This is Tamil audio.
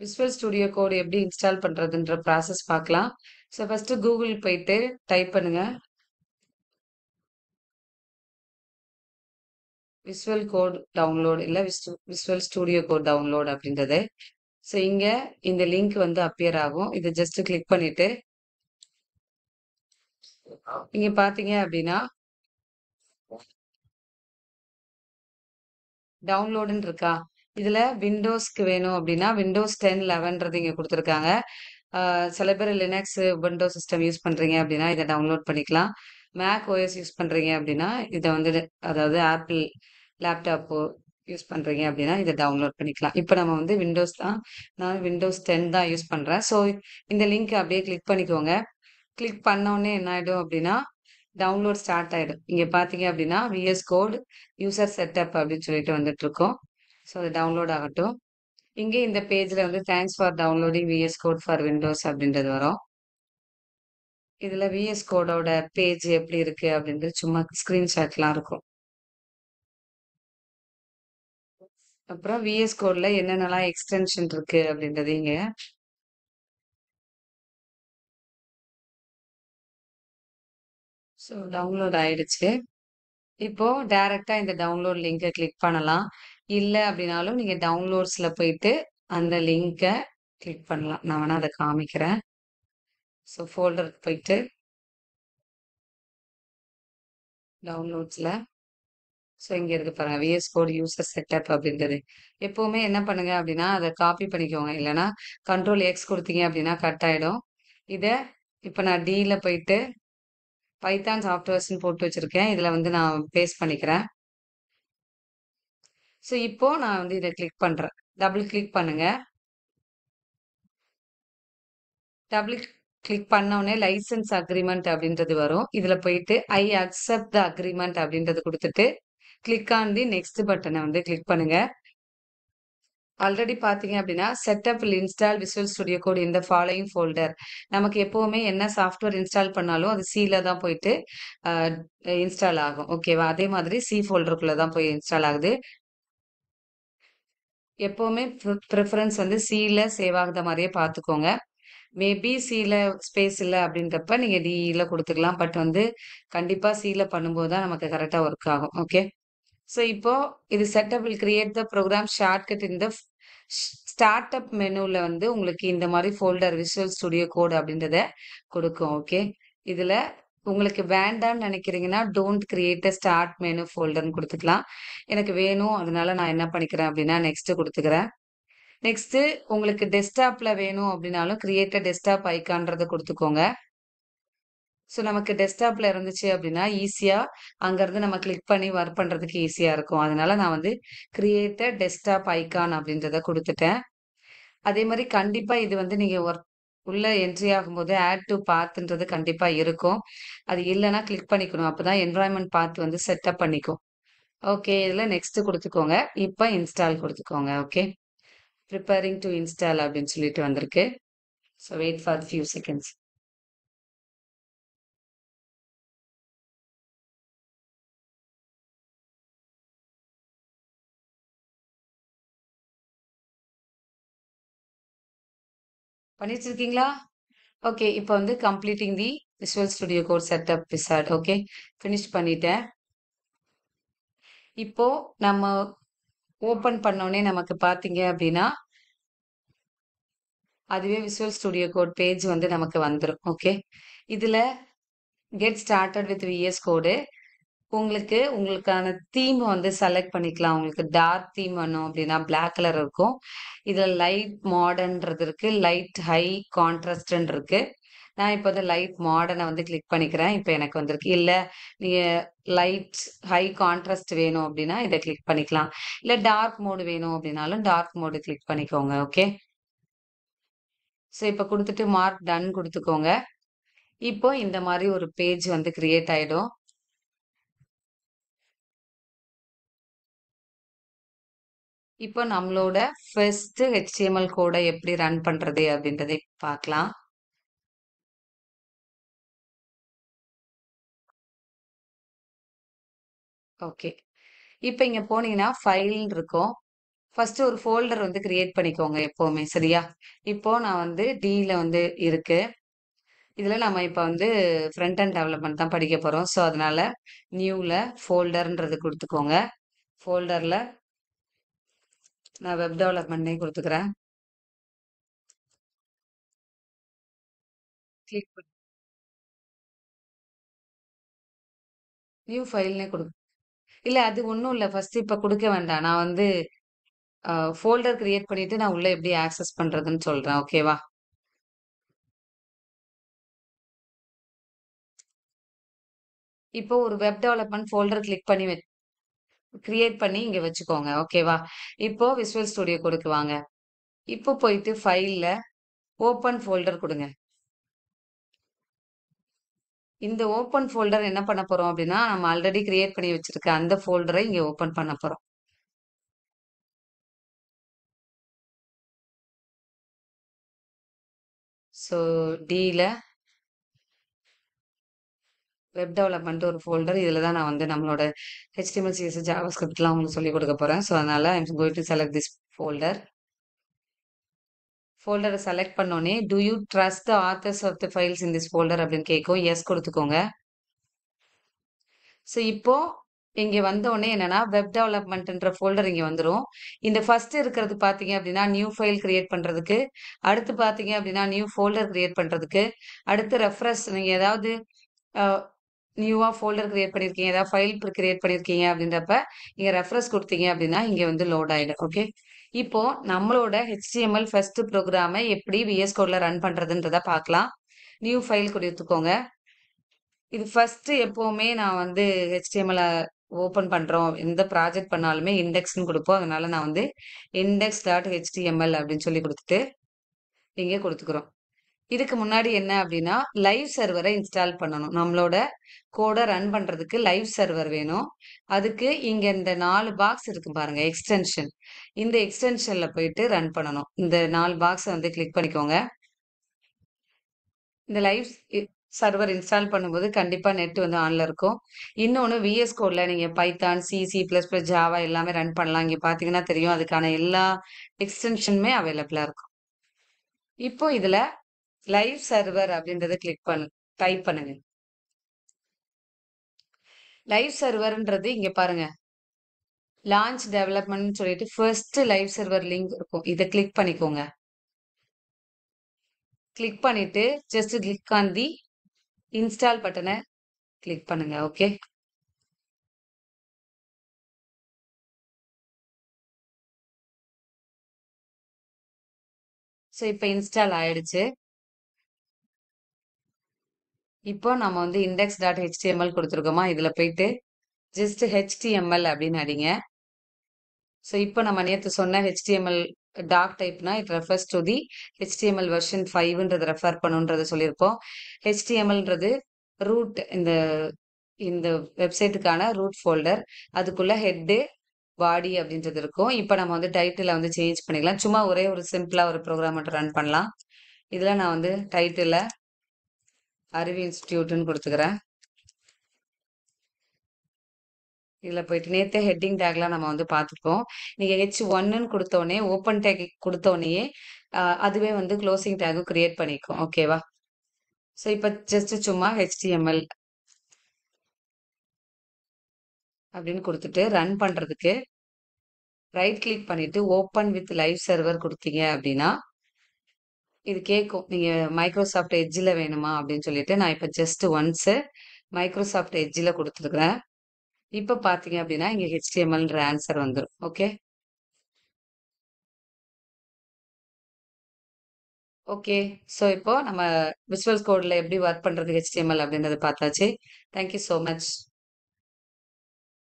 விசுவல் ஸ்டுடியோ கோட் எப்படி இன்ஸ்டால் பண்றதுன்ற ப்ராசஸ் பார்க்கலாம். ஸோ ஃபர்ஸ்ட் கூகுள் போயிட்டு டைப் பண்ணுங்க. விசுவல் கோட் டவுன்லோட் இல்ல விசுவல் ஸ்டுடியோ கோட் டவுன்லோட் அப்படின்றது. ஸோ இங்க இந்த லிங்க் வந்து அப்பியர் ஆகும். இதை ஜஸ்ட் கிளிக் பண்ணிட்டு இங்க பாத்தீங்க அப்படின்னா டவுன்லோடுன்னு இருக்கா? இதுல விண்டோஸ்க்கு வேணும் அப்படின்னா விண்டோஸ் 10 11ன்றது இங்க கொடுத்துருக்காங்க. சில பேர் லினக்ஸ் விண்டோ சிஸ்டம் யூஸ் பண்றீங்க அப்படின்னா இதை டவுன்லோட் பண்ணிக்கலாம். மேக் ஓஎஸ் யூஸ் பண்றீங்க அப்படின்னா இதை வந்து அதாவது ஆப்பிள் லேப்டாப் யூஸ் பண்றீங்க அப்படின்னா இதை டவுன்லோட் பண்ணிக்கலாம். இப்போ நம்ம வந்து விண்டோஸ் தான், நான் விண்டோஸ் 10 தான் யூஸ் பண்றேன். ஸோ இந்த லிங்க் அப்படியே கிளிக் பண்ணிக்கோங்க. கிளிக் பண்ண உடனே என்ன ஆயிடும் அப்படின்னா டவுன்லோட் ஸ்டார்ட் ஆயிடும். இங்க பாத்தீங்க அப்படின்னா விஎஸ் கோட் யூசர் செட்டப் அப்படின்னு சொல்லிட்டு வந்துட்டு இருக்கோம். ஸோ அது டவுன்லோட் ஆகட்டும். இங்கே இந்த பேஜ்ல வந்து thanks for downloading VS code for Windows அப்படின்றது வரும். இதுல விஎஸ் கோடோட பேஜ் எப்படி இருக்கு அப்படின்றது சும்மா ஸ்கிரீன்ஷாட்லாம் இருக்கும். அப்புறம் விஎஸ் கோட்ல என்னென்னலாம் எக்ஸ்டென்ஷன் இருக்கு அப்படின்றது இங்க ஸோ டவுன்லோட் ஆயிடுச்சு. இப்போ டைரக்டா இந்த டவுன்லோட் லிங்கை கிளிக் பண்ணலாம். இல்ல அப்படின்னாலும் நீங்க டவுன்லோட்ஸ்ல போயிட்டு அந்த லிங்கை கிளிக் பண்ணலாம். நான் வேணா அதை காமிக்கிறேன். ஸோ ஃபோல்டருக்கு போயிட்டு டவுன்லோட்ஸ்ல ஸோ இங்க இருக்கு பாருங்க விஎஸ் கோட் யூசர் செட்டப் அப்படின்றது. எப்பவுமே என்ன பண்ணுங்க அப்படின்னா அதை காப்பி பண்ணிக்கோங்க. இல்லைன்னா கண்ட்ரோல் எக்ஸ் கொடுத்தீங்க அப்படின்னா கட் ஆயிடும். இதை இப்போ நான் டில போயிட்டு பைத்தான் சாஃப்ட்வேர்ஸ்னு போட்டு வச்சிருக்கேன். இதுல வந்து நான் பேஸ்ட் பண்ணிக்கிறேன். ஸோ இப்போ நான் வந்து இதை கிளிக் பண்றேன். டபுள் கிளிக் பண்ணுங்க. டபுள் கிளிக் பண்ண உடனே லைசன்ஸ் அக்ரிமெண்ட் அப்படின்றது வரும். இதுல போயிட்டு ஐ அக்செப்ட் த அக்ரிமெண்ட் அப்படின்றது கொடுத்துட்டு கிளிக் ஆன் தி நெக்ஸ்ட் பட்டனை வந்து கிளிக் பண்ணுங்க. ஆல்ரெடி பாத்தீங்க அப்படின்னா setup install visual studio code இந்த ஃபாலோயிங் ஃபோல்டர். நமக்கு எப்பவுமே என்ன சாஃப்ட்வேர் இன்ஸ்டால் பண்ணாலும் அது சில தான் போயிட்டு இன்ஸ்டால் ஆகும். ஓகேவா? அதே மாதிரி சி ஃபோல்டருக்குள்ள தான் போய் இன்ஸ்டால் ஆகுது. எப்பவுமே ப்ரிஃபரன்ஸ் வந்து சில சேவ் ஆகுத மாதிரியே பார்த்துக்கோங்க. மேபி சில ஸ்பேஸ் இல்லை அப்படின்றப்ப நீங்க டிஇல கொடுத்துக்கலாம். பட் வந்து கண்டிப்பா சில பண்ணும்போது தான் நமக்கு கரெக்டா ஒர்க் ஆகும். ஓகே. ஸோ இப்போ இது setup will create the program shortcut இந்த ஸ்டார்ட் அப் மெனுல வந்து உங்களுக்கு இந்த மாதிரி ஃபோல்டர் விசுவல் ஸ்டுடியோ கோட் அப்படின்றத கொடுக்கும். ஓகே. இதுல உங்களுக்கு வேண்டாம்னு நினைக்கிறீங்கன்னா don't create a start menu ஃபோல்டர்னு கொடுத்துக்கலாம். எனக்கு வேணும் அதனால நான் என்ன பண்ணிக்கிறேன் அப்படின்னா நெக்ஸ்ட் கொடுத்துக்கிறேன். நெக்ஸ்ட் உங்களுக்கு டெஸ்க்டாப்ல வேணும் அப்படின்னாலும் கிரியேட் அ டெஸ்க்டாப் ஐக்கான்றதை கொடுத்துக்கோங்க. ஸோ நமக்கு டெஸ்க்டாப்ல இருந்துச்சு அப்படின்னா ஈஸியா அங்கிருந்து நம்ம கிளிக் பண்ணி ஒர்க் பண்றதுக்கு ஈஸியா இருக்கும். அதனால நான் வந்து கிரியேட் அ டெஸ்க்டாப் ஐகான் அப்படின்றத கொடுத்துட்டேன். அதே மாதிரி கண்டிப்பா இது வந்து நீங்க ஒர்க் உள்ள என்ட்ரி ஆகும்போது ஆட் டு பாத்ன்றது கண்டிப்பா இருக்கும். அது இல்லைன்னா கிளிக் பண்ணிக்கணும். அப்பதான் என்வரான்மெண்ட் பாத் வந்து செட்டப் பண்ணிக்கும். ஓகே. இதுல நெக்ஸ்ட் கொடுத்துக்கோங்க. இப்போ இன்ஸ்டால் கொடுத்துக்கோங்க. ஓகே. ப்ரிப்பேரிங் டு இன்ஸ்டால் அப்படின்னு சொல்லிட்டு வந்திருக்கு. So wait for few seconds. பண்ணிட்டு இருக்கீங்களா? ஓகே. இப்போ வந்து completing the visual studio code setup wizard. Okay. Finish பண்ணிட்டேன். இப்போ நம்ம ஓபன் பண்ணோடனே நமக்கு பாத்தீங்க அப்படின்னா அதுவே விசுவல் ஸ்டுடியோ கோட் பேஜ் வந்து நமக்கு வந்துடும். ஓகே. இதுல கெட் ஸ்டார்டட் வித் விஎஸ் கோடு உங்களுக்கு உங்களுக்கான தீம் வந்து செலக்ட் பண்ணிக்கலாம். உங்களுக்கு டார்க் தீம் வேணும் அப்படின்னா பிளாக் கலர் இருக்கும். இதுல லைட் மாடர்ன்றது இருக்கு, லைட் ஹை கான்ட்ராஸ்ட்ன்னு இருக்கு. நான் இப்போ வந்து லைட் மாடர்னை வந்து கிளிக் பண்ணிக்கிறேன். இப்போ எனக்கு வந்திருக்கு. இல்ல நீங்க லைட் ஹை கான்ட்ராஸ்ட் வேணும் அப்படின்னா இதை கிளிக் பண்ணிக்கலாம். இல்ல டார்க் மோடு வேணும் அப்படின்னாலும் டார்க் மோடு கிளிக் பண்ணிக்கோங்க. ஓகே. ஸோ இப்போ கொடுத்துட்டு மார்க் டன் கொடுத்துக்கோங்க. இப்போ இந்த மாதிரி ஒரு பேஜ் வந்து கிரியேட் ஆயிடும். இப்போ நம்மளோட ஃபர்ஸ்ட் HTML கோடை எப்படி ரன் பண்றது அப்படின்றதை பார்க்கலாம். ஓகே. இப்போ இங்க போனீங்கன்னா ஃபைல் இருக்கும். ஃபர்ஸ்ட் ஒரு ஃபோல்டர் வந்து கிரியேட் பண்ணிக்கோங்க எப்பவுமே. சரியா? இப்போ நான் வந்து டில வந்து இருக்கு. இதுல நம்ம இப்ப வந்து ஃப்ரண்ட் அண்ட் டெவலப்மெண்ட் தான் படிக்க போறோம். ஸோ அதனால நியூல ஃபோல்டர்ன்றது குடுத்துக்கோங்க. ஃபோல்டர்ல நான் வெப் டெவலப்மெண்ட்னே குடுத்துக்கிறேன். கிளிக் பண்ணி நியூ ஃபைல்னே குடு இல்ல அது ஒண்ணும் இல்ல. ஃபர்ஸ்ட் இப்ப குடுக்க வேண்டாம். நான் வந்து ஃபோல்டர் கிரியேட் பண்ணிட்டு நான் உள்ள எப்படி ஆக்சஸ் பண்றதுன்னு சொல்றேன். ஓகேவா? இப்போ ஒரு வெப் டெவலப்மெண்ட் ஃபோல்டர் கிளிக் பண்ணி கிரியேட் பண்ணி இங்க வச்சுக்கோங்க. ஓகேவா? இப்போ விசுவல் ஸ்டுடியோ கோடுக்கு வாங்க. இப்போ போயிட்டு ஃபைல்ல ஓப்பன் ஃபோல்டர் குடுங்க. இந்த ஓப்பன் ஃபோல்டர் என்ன பண்ண போறோம் அப்படின்னா, நம்ம ஆல்ரெடி கிரியேட் பண்ணி வச்சிருக்க அந்த ஃபோல்டரை இங்க ஓப்பன் பண்ண போறோம். ஸோ டில வெப் டெவலப்மெண்ட் ஒரு ஃபோல்டர். இதுல தான் நான் வந்து நம்மளோட HTML, CSS, JavaScriptலாம் உங்களுக்கு சொல்லிக் கொடுக்க போறேன். ஸோ அதனால I am going to select this folder. ஃபோல்டரை செலக்ட் பண்ணோனே, "do you trust the authors of the files in this folder" அப்படின்னு கேட்கும். எஸ் கொடுத்துக்கோங்க. ஸோ இப்போ இங்க வந்தோனே என்னன்னா, வெப் டெவலப்மெண்ட்ன்ற ஃபோல்டர் இங்க வந்துரும். இந்த ஃபர்ஸ்ட் இருக்கிறது பார்த்தீங்க அப்படின்னா, நியூ ஃபைல் கிரியேட் பண்றதுக்கு, அடுத்து பார்த்தீங்க அப்படின்னா, நியூ ஃபோல்டர் கிரியேட் பண்றதுக்கு, அடுத்து ரெஃப்ரெஷ் நீங்க ஏதாவது அ நியூவா ஃபோல்டர் கிரியேட் பண்ணியிருக்கீங்க, ஏதாவது ஃபைல் கிரியேட் பண்ணியிருக்கீங்க அப்படின்றப்ப, நீங்க ரெஃப்ரெஷ் குடுத்தீங்க அப்படின்னா, இங்க வந்து லோட் ஆயிடும். ஓகே. இப்போ நம்மளோட HTML ஃபர்ஸ்ட் ப்ரோகிராம எப்படி VS கோட்ல ரன் பண்றதுன்றத பார்க்கலாம். நியூ ஃபைல் குடுத்துக்கோங்க. இது ஃபர்ஸ்ட் எப்பவுமே நான் வந்து HTML ஓப்பன் பண்றோம். எந்த ப்ராஜெக்ட் பண்ணாலுமே இண்டெக்ஸ்ன்னு குடுப்போம். அதனால நான் வந்து index.html அப்படின்னு சொல்லி குடுத்துட்டு, இங்க குடுத்துக்கிறோம். இதுக்கு முன்னாடி என்ன அப்படின்னா, லைவ் சர்வர இன்ஸ்டால் பண்ணணும். நம்மளோட கோட ரன் பண்றதுக்கு லைவ் சர்வர் வேணும். அதுக்கு இங்க இந்த 4 பாக்ஸ் இருக்கு பாருங்க, எக்ஸ்டென்ஷன். இந்த எக்ஸ்டென்ஷன்ல போயிட்டு ரன் பண்ணணும். இந்த 4 பாக்ஸ வந்து கிளிக் பண்ணிக்கோங்க. இந்த லைவ் சர்வர் இன்ஸ்டால் பண்ணும்போது கண்டிப்பா நெட் வந்து ஆன்ல இருக்கும். இன்னொன்னு விஎஸ் கோட்ல நீங்க Python, C, C plus plus, Java எல்லாமே ரன் பண்ணலாம். இங்க பார்த்தீங்கன்னா தெரியும். அதுக்கான எல்லா எக்ஸ்டென்ஷனுமே அவைலபிளா இருக்கும். இப்போ இதுல லைவ் சர்வர் அப்படின்றத கிளிக் டைப் பண்ணுங்க. லைவ் சர்வர்ன்றது இங்க பாருங்க. லான்ச் டெவலப்மெண்ட்னு சொல்லிட்டு ஃபர்ஸ்ட் லைவ் சர்வர் லிங்க் இருக்கும். இத கிளிக் பண்ணிக்கோங்க. கிளிக் பண்ணிட்டு just click on the install பட்டன கிளிக் பண்ணுங்க. ஓகே. ஸோ இப்ப இன்ஸ்டால் ஆயிடுச்சு. இப்போ நம்ம வந்து index.html குடுத்துருக்கோமா, இதுல போயிட்டு ஜஸ்ட் HTML அப்படின்னு அடிங்க. ஸோ இப்போ நம்ம நேத்து சொன்ன HTML டாக் டைப்னா it refers to the HTML version 5ன்றத ரெஃபர் பண்ணுன்றத சொல்லியிருப்போம். HTMLன்றது ரூட் இந்த இந்த வெப்சைட்டுக்கான ரூட் ஃபோல்டர். அதுக்குள்ள ஹெட்டு, பாடி அப்படின்றது இருக்கும். இப்போ நம்ம வந்து டைட்டில வந்து சேஞ்ச் பண்ணிக்கலாம். சும்மா ஒரே ஒரு சிம்பிளா ஒரு ப்ரோகிராம் மட்டும் ரன் பண்ணலாம். இதுல நான் வந்து டைட்டில அருவி இன்ஸ்டிடியூட்ன்னு குடுத்துக்கிறேன். இதுல போயிட்டு நேத்தே ஹெட்டிங் டேக்லாம் நம்ம வந்து பார்த்துருக்கோம். நீங்க H1ன்னு குடுத்தோனே, ஓப்பன் டேக் குடுத்தோனயே, அதுவே வந்து குளோசிங் டேக்கும் கிரியேட் பண்ணிக்கும். ஓகேவா? ஸோ இப்ப ஜஸ்ட் சும்மா HTML அப்படின்னு குடுத்துட்டு, ரன் பண்றதுக்கு ரைட் கிளிக் பண்ணிட்டு, ஓப்பன் வித் லைவ் சர்வர் குடுத்தீங்க அப்படின்னா, இது கேட்கும். நீங்க மைக்ரோசாஃப்ட் எட்ஜ்ல வேணுமா அப்படின்னு சொல்லிட்டு, நான் இப்ப ஜஸ்ட் ஒன்ஸ் மைக்ரோசாஃப்ட் எட்ஜ்ல குடுத்துருக்கிறேன். இப்ப பார்த்தீங்க அப்படின்னா, இங்க HTMLன்ற ஆன்சர் வந்துரும். ஓகே. ஓகே. ஸோ இப்போ நம்ம விசுவல் கோட்ல எப்படி ஒர்க் பண்றது HTML அப்படின்றத பார்த்தாச்சு. Thank you so much.